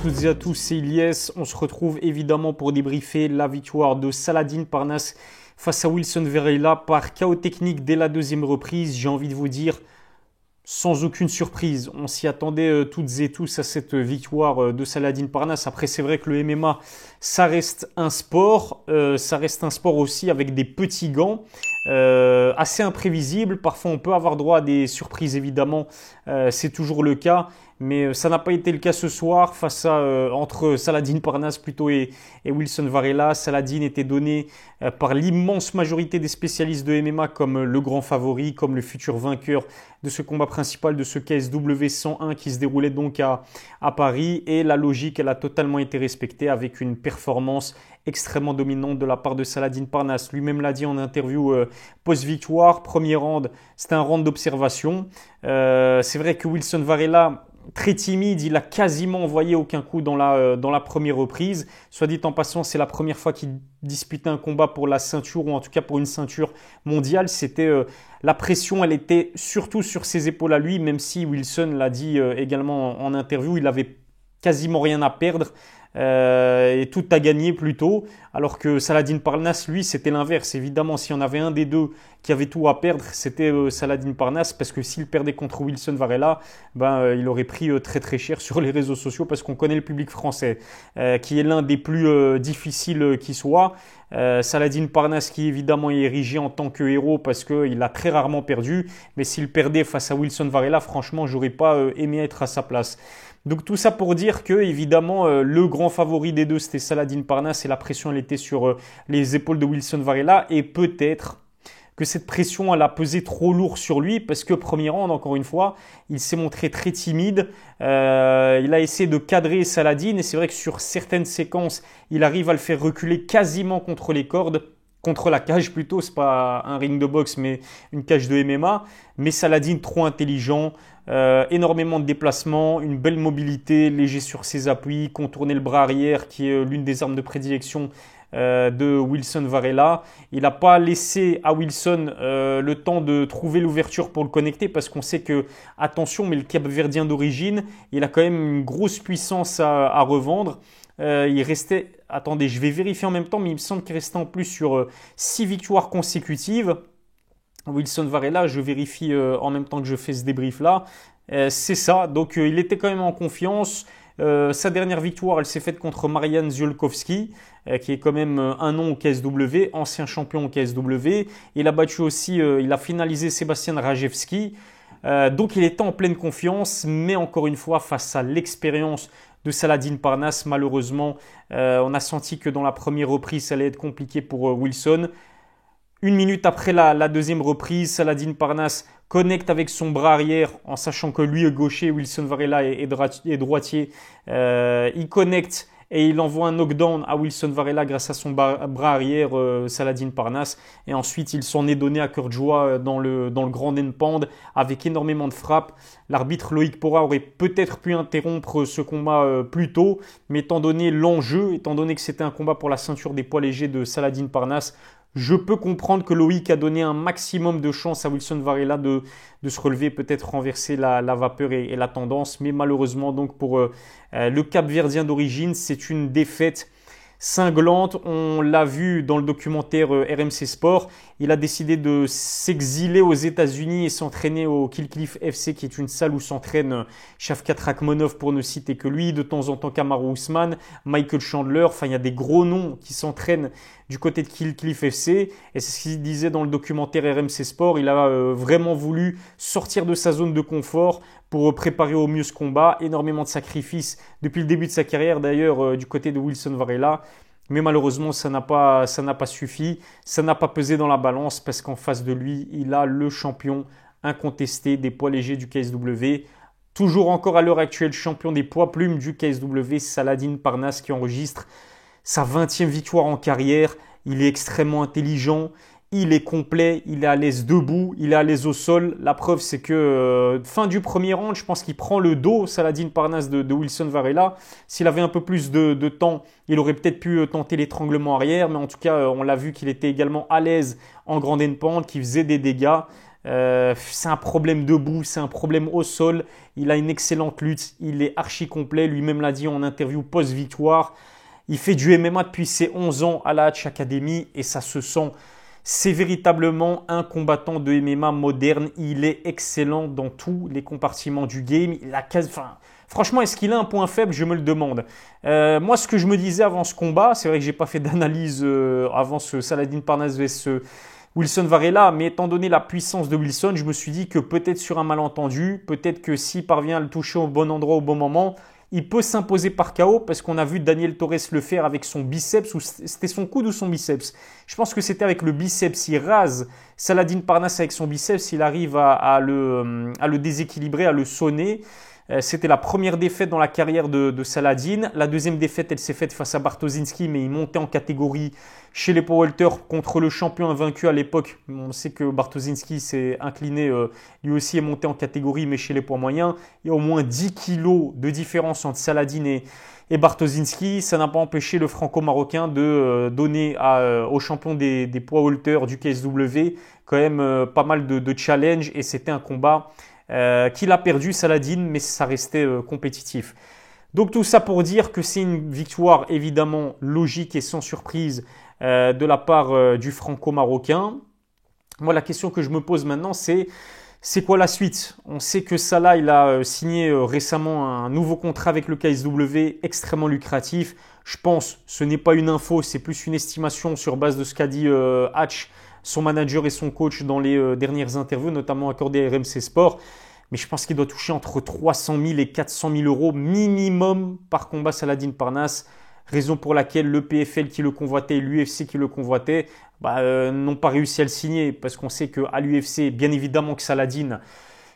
toutes et à tous, c'est Ilyes. On se retrouve évidemment pour débriefer la victoire de Saladin Parnasse face à Wilson Varela par chaos technique dès la deuxième reprise. J'ai envie de vous dire, sans aucune surprise, on s'y attendait toutes et tous à cette victoire de Saladin Parnasse. Après, c'est vrai que le MMA, ça reste un sport aussi avec des petits gants. Assez imprévisible, parfois on peut avoir droit à des surprises évidemment, c'est toujours le cas, mais ça n'a pas été le cas ce soir entre Saladin Parnasse plutôt et Wilson Varela. Saladin était donné par l'immense majorité des spécialistes de MMA comme le grand favori, comme le futur vainqueur de ce combat principal de ce KSW 101 qui se déroulait donc à Paris, et la logique elle a totalement été respectée avec une performance extrêmement dominante de la part de Saladin Parnasse. Lui-même l'a dit en interview post-victoire. Premier round, c'était un round d'observation. C'est vrai que Wilson Varela, très timide, il a quasiment envoyé aucun coup dans la première reprise. Soit dit en passant, c'est la première fois qu'il disputait un combat pour la ceinture, ou en tout cas pour une ceinture mondiale. La pression, elle était surtout sur ses épaules à lui, même si Wilson l'a dit également en interview, il avait quasiment rien à perdre. Et tout à gagner plutôt, alors que Saladin Parnasse, lui, c'était l'inverse. Évidemment, s'il y en avait un des deux qui avait tout à perdre, c'était Saladin Parnasse, parce que s'il perdait contre Wilson Varela, il aurait pris très très cher sur les réseaux sociaux, parce qu'on connaît le public français, qui est l'un des plus difficiles qui soit. Saladin Parnasse qui évidemment est érigé en tant que héros parce qu'il a très rarement perdu, mais s'il perdait face à Wilson Varela, franchement, j'aurais pas aimé être à sa place. Donc tout ça pour dire que évidemment le grand favori des deux c'était Saladin Parnasse, et la pression elle était sur les épaules de Wilson Varela, et peut-être que cette pression elle a pesé trop lourd sur lui, parce que premier round, encore une fois, il s'est montré très timide. Il a essayé de cadrer Saladin, et c'est vrai que sur certaines séquences il arrive à le faire reculer quasiment contre les cordes. Contre la cage plutôt, c'est pas un ring de boxe mais une cage de MMA. Mais Saladin trop intelligent, énormément de déplacements, une belle mobilité, léger sur ses appuis, contourner le bras arrière qui est l'une des armes de prédilection de Wilson Varela. Il n'a pas laissé à Wilson le temps de trouver l'ouverture pour le connecter, parce qu'on sait que, attention, mais le Cap-Verdien d'origine, il a quand même une grosse puissance à revendre. Il restait, attendez, je vais vérifier en même temps, mais il me semble qu'il restait en plus sur 6 victoires consécutives. Wilson Varela, je vérifie en même temps que je fais ce débrief là. C'est ça, donc il était quand même en confiance. Sa dernière victoire, elle s'est faite contre Marian Ziolkowski, qui est quand même un nom au KSW, ancien champion au KSW. Il a battu aussi, il a finalisé Sébastien Rajewski. Donc il était en pleine confiance, mais encore une fois, face à l'expérience de Saladin Parnasse, malheureusement, on a senti que dans la première reprise, ça allait être compliqué pour Wilson. Une minute après la deuxième reprise, Saladin Parnasse connecte avec son bras arrière, en sachant que lui est gaucher, Wilson Varela est droitier. Il connecte et il envoie un knockdown à Wilson Varela grâce à son bras arrière, Saladin Parnasse. Et ensuite, il s'en est donné à cœur joie dans le grand endpoint avec énormément de frappes. L'arbitre Loïc Pora aurait peut-être pu interrompre ce combat plus tôt, mais étant donné l'enjeu, étant donné que c'était un combat pour la ceinture des poids légers de Saladin Parnasse, je peux comprendre que Loïc a donné un maximum de chance à Wilson Varela de se relever, peut-être renverser la vapeur et la tendance. Mais malheureusement, donc pour le Cap-Verdien d'origine, c'est une défaite cinglante. On l'a vu dans le documentaire RMC Sport. Il a décidé de s'exiler aux États-Unis et s'entraîner au Kill Cliff FC, qui est une salle où s'entraîne Shavkat Rakhmonov, pour ne citer que lui. De temps en temps, Kamaru Usman, Michael Chandler. Enfin, il y a des gros noms qui s'entraînent du côté de Kill Cliff FC. Et c'est ce qu'il disait dans le documentaire RMC Sport. Il a vraiment voulu sortir de sa zone de confort pour préparer au mieux ce combat. Énormément de sacrifices depuis le début de sa carrière, d'ailleurs, du côté de Wilson Varela. Mais malheureusement, ça n'a pas suffi. Ça n'a pas pesé dans la balance, parce qu'en face de lui, il a le champion incontesté des poids légers du KSW. Toujours encore à l'heure actuelle champion des poids plumes du KSW, Saladin Parnasse, qui enregistre sa 20e victoire en carrière. Il est extrêmement intelligent. Il est complet, il est à l'aise debout, il est à l'aise au sol. La preuve, c'est que fin du premier round, je pense qu'il prend le dos, Saladin Parnasse, de Wilson Varela. S'il avait un peu plus de temps, il aurait peut-être pu tenter l'étranglement arrière. Mais en tout cas, on l'a vu qu'il était également à l'aise en grand endpoint, qu'il faisait des dégâts. C'est un problème debout, c'est un problème au sol. Il a une excellente lutte, il est archi complet. Lui-même l'a dit en interview post-victoire. Il fait du MMA depuis ses 11 ans à la Hatch Academy et ça se sent. C'est véritablement un combattant de MMA moderne. Il est excellent dans tous les compartiments du game. Franchement, est-ce qu'il a un point faible? Je me le demande. Moi, ce que je me disais avant ce combat, c'est vrai que je n'ai pas fait d'analyse avant ce Saladin Parnasse vs Wilson Varela, mais étant donné la puissance de Wilson, je me suis dit que peut-être sur un malentendu, peut-être que s'il parvient à le toucher au bon endroit au bon moment, il peut s'imposer par KO parce qu'on a vu Daniel Torres le faire avec son biceps, ou c'était son coude ou son biceps. Je pense que c'était avec le biceps. Il rase Saladin Parnasse avec son biceps, il arrive à le déséquilibrer, à le sonner. C'était la première défaite dans la carrière de Saladin. La deuxième défaite, elle s'est faite face à Bartoszynski, mais il montait en catégorie chez les poids welter contre le champion invaincu à l'époque. On sait que Bartoszynski s'est incliné, lui aussi est monté en catégorie, mais chez les poids moyens. Il y a au moins 10 kilos de différence entre Saladin et Bartoszynski. Ça n'a pas empêché le franco-marocain de donner au champion des poids welter du KSW quand même pas mal de challenges, et c'était un combat qu'il a perdu, Saladin, mais ça restait compétitif. Donc tout ça pour dire que c'est une victoire évidemment logique et sans surprise de la part du franco-marocain. Moi, la question que je me pose maintenant, c'est quoi la suite? On sait que Salah, il a signé récemment un nouveau contrat avec le KSW extrêmement lucratif. Je pense, ce n'est pas une info, c'est plus une estimation sur base de ce qu'a dit Hatch, son manager et son coach dans les dernières interviews, notamment accordées à RMC Sport. Mais je pense qu'il doit toucher entre 300 000 et 400 000 euros minimum par combat Saladin Parnasse. Raison pour laquelle le PFL qui le convoitait et l'UFC qui le convoitait n'ont pas réussi à le signer. Parce qu'on sait qu'à l'UFC, bien évidemment que Saladin,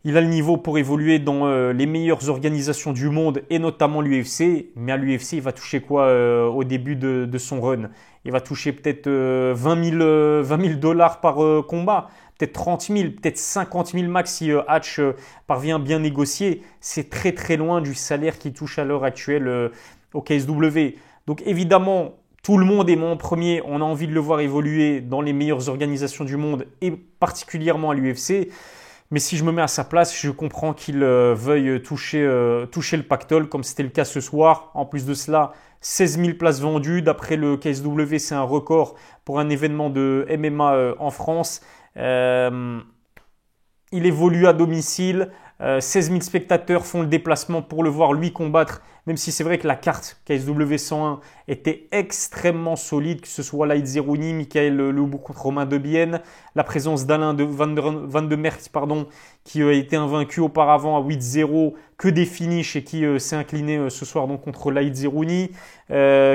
il a le niveau pour évoluer dans les meilleures organisations du monde et notamment l'UFC. Mais à l'UFC, il va toucher quoi au début de son run? Il va toucher peut-être 20 000 dollars par combat, peut-être 30 000, peut-être 50 000 max si Hatch parvient bien négocier. C'est très très loin du salaire qu'il touche à l'heure actuelle au KSW. Donc évidemment, tout le monde, et moi en premier, on a envie de le voir évoluer dans les meilleures organisations du monde et particulièrement à l'UFC. Mais si je me mets à sa place, je comprends qu'il veuille toucher le pactole comme c'était le cas ce soir. En plus de cela, 16 000 places vendues. D'après le KSW, c'est un record pour un événement de MMA en France. Il évolue à domicile. 16 000 spectateurs font le déplacement pour le voir lui combattre, même si c'est vrai que la carte KSW 101 était extrêmement solide, que ce soit Laïd Zerouni, Michael Lebou contre Romain Debienne, la présence d'Alain Van de Merkt, qui a été invaincu auparavant à 8-0, que des finishes et qui s'est incliné ce soir donc contre Laïd Zerouni,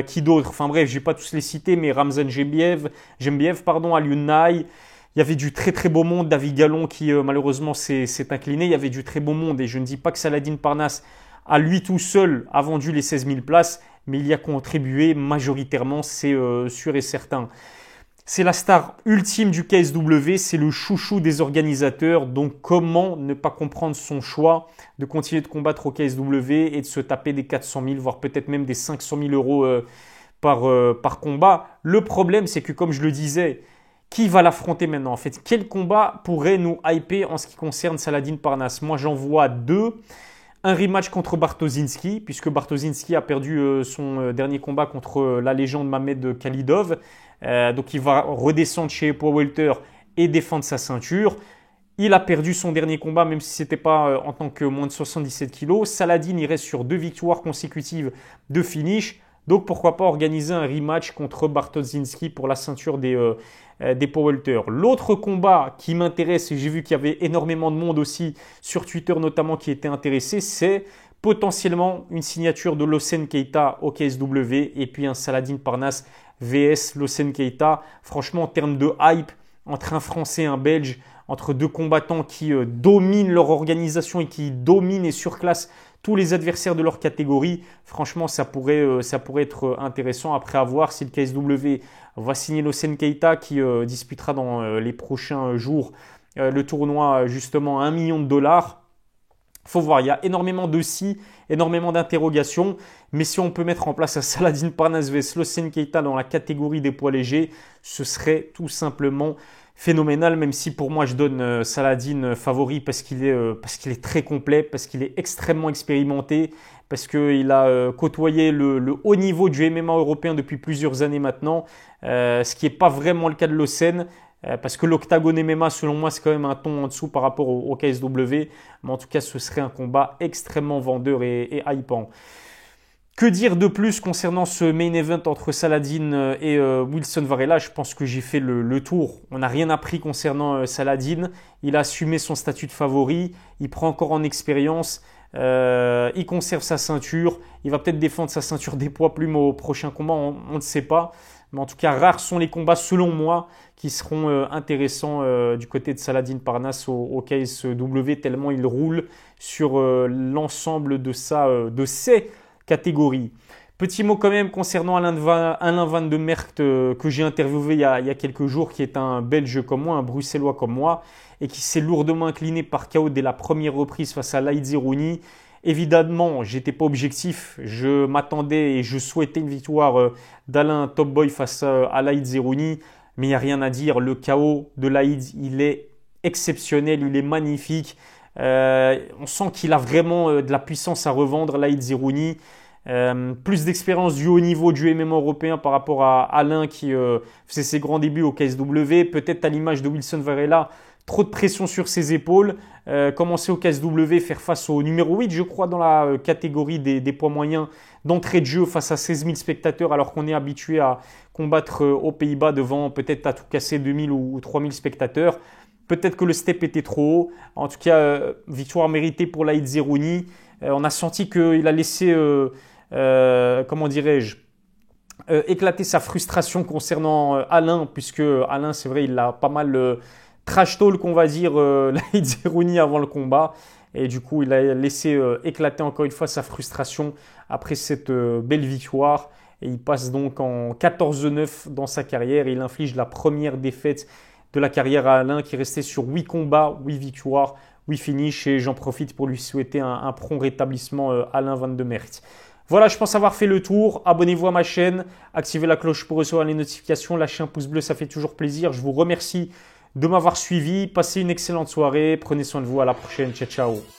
qui d'autres, enfin bref, je ne vais pas tous les citer, mais Ramzan Jembiev, Alioune Naï. Il y avait du très très beau monde, David Gallon qui malheureusement s'est incliné. Il y avait du très beau monde et je ne dis pas que Saladin Parnasse à lui tout seul a vendu les 16 000 places, mais il y a contribué majoritairement, c'est sûr et certain. C'est la star ultime du KSW, c'est le chouchou des organisateurs, donc comment ne pas comprendre son choix de continuer de combattre au KSW et de se taper des 400 000, voire peut-être même des 500 000 euros par combat. Le problème, c'est que comme je le disais, qui va l'affronter maintenant? En fait, quel combat pourrait nous hyper en ce qui concerne Saladin Parnasse? Moi, j'en vois deux. Un rematch contre Bartoszynski, puisque Bartoszynski a perdu son dernier combat contre la légende Mamed Khalidov. Donc, il va redescendre chez Poids Welter et défendre sa ceinture. Il a perdu son dernier combat, même si ce n'était pas en tant que moins de 77 kg. Saladin, il reste sur 2 victoires consécutives de finish. Donc, pourquoi pas organiser un rematch contre Bartoszynski pour la ceinture des poids welter. L'autre combat qui m'intéresse, et j'ai vu qu'il y avait énormément de monde aussi sur Twitter notamment qui était intéressé, c'est potentiellement une signature de Lawson Keita au KSW et puis un Saladin Parnasse vs Lawson Keita. Franchement, en termes de hype, entre un Français et un Belge, entre deux combattants qui dominent leur organisation et qui dominent et surclassent tous les adversaires de leur catégorie, franchement, ça pourrait être intéressant. Après, à voir si le KSW va signer Lawson Keita qui disputera dans les prochains jours le tournoi justement à 1 million de dollars. Faut voir, il y a énormément de si, énormément d'interrogations. Mais si on peut mettre en place un Saladin Parnasse vs Lawson Keita dans la catégorie des poids légers, ce serait tout simplement phénoménal, même si pour moi je donne Saladin favori parce qu'il est très complet, parce qu'il est extrêmement expérimenté, parce qu'il a côtoyé le haut niveau du MMA européen depuis plusieurs années maintenant, ce qui n'est pas vraiment le cas de Lausanne. Parce que l'Octagone MMA, selon moi, c'est quand même un ton en dessous par rapport au KSW. Mais en tout cas, ce serait un combat extrêmement vendeur et hypant. Que dire de plus concernant ce main event entre Saladin et Wilson Varela? Je pense que j'ai fait le tour. On n'a rien appris concernant Saladin. Il a assumé son statut de favori. Il prend encore en expérience. Il conserve sa ceinture. Il va peut-être défendre sa ceinture des poids plumes au prochain combat. On ne sait pas. Mais en tout cas, rares sont les combats, selon moi, qui seront intéressants du côté de Saladin Parnasse au KSW, tellement il roule sur l'ensemble de ses catégories. Petit mot quand même concernant Alain Van de Merkt que j'ai interviewé il y a quelques jours, qui est un Belge comme moi, un Bruxellois comme moi, et qui s'est lourdement incliné par KO dès la première reprise face à Laïd Zerouni. Évidemment, j'étais pas objectif, je m'attendais et je souhaitais une victoire d'Alain Top Boy face à Laïd Zerouni, mais il n'y a rien à dire, le KO de Laïd, il est exceptionnel, il est magnifique, on sent qu'il a vraiment de la puissance à revendre, Laïd Zerouni, plus d'expérience du haut niveau du MMA européen par rapport à Alain qui faisait ses grands débuts au KSW, peut-être à l'image de Wilson Varela, trop de pression sur ses épaules, commencer au KSW, faire face au numéro 8, je crois, dans la catégorie des poids moyens d'entrée de jeu face à 16 000 spectateurs, alors qu'on est habitué à combattre aux Pays-Bas devant peut-être à tout casser 2 000 ou 3 000 spectateurs. Peut-être que le step était trop haut. En tout cas, victoire méritée pour Laïd Zerouni. On a senti qu'il a laissé, comment dirais-je, éclater sa frustration concernant Alain, puisque Alain, c'est vrai, il a pas mal trash talk, on va dire, Laïd Zerouni avant le combat. Et du coup, il a laissé éclater encore une fois sa frustration après cette belle victoire. Et il passe donc en 14-9 dans sa carrière. Et il inflige la première défaite de la carrière à Alain, qui restait sur 8 combats, 8 victoires, 8 finishes. Et j'en profite pour lui souhaiter un prompt rétablissement Alain Van de Merkt. Voilà, je pense avoir fait le tour. Abonnez-vous à ma chaîne, activez la cloche pour recevoir les notifications, lâchez un pouce bleu, ça fait toujours plaisir. Je vous remercie de m'avoir suivi. Passez une excellente soirée. Prenez soin de vous. À la prochaine. Ciao, ciao.